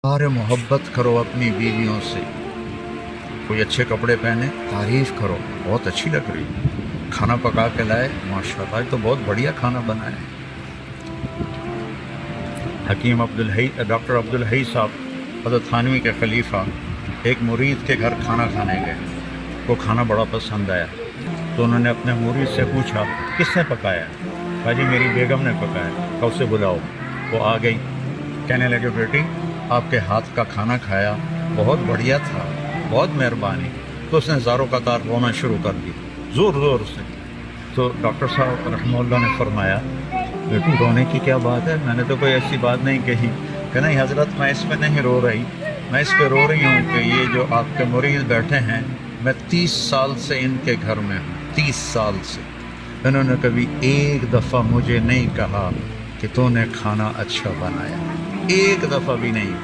और मोहब्बत करो अपनी बीवियों से, कोई अच्छे कपड़े पहने तारीफ़ करो, बहुत अच्छी लग रही है, खाना पका के लाए माशाल्लाह तो बहुत बढ़िया खाना बना है। हकीम डॉक्टर अब्दुल हई साहब हज़रत थानवी के खलीफा एक मुरीद के घर खाना खाने गए, वो खाना बड़ा पसंद आया तो उन्होंने अपने मुरीद से पूछा किसने पकाया? कहा जी मेरी बेगम ने पकाया। कहा उसे बुलाओ। वो आ गई, कहने लगे बेटी आपके हाथ का खाना खाया, बहुत बढ़िया था, बहुत मेहरबानी। तो उसने ज़ारों कतार रोना शुरू कर दी, ज़ोर ज़ोर से। तो डॉक्टर साहब रहमतुल्लाह ने फरमाया बेटी रोने की क्या बात है, मैंने तो कोई ऐसी बात नहीं कही। कि नहीं हज़रत मैं इस पर नहीं रो रही, मैं इस पर रो रही हूँ कि ये जो आपके मुरीद बैठे हैं, मैं 30 साल से इनके घर में हूँ, 30 साल से इन्होंने कभी एक दफ़ा मुझे नहीं कहा कि तूने खाना अच्छा बनाया, एक दफ़ा भी नहीं।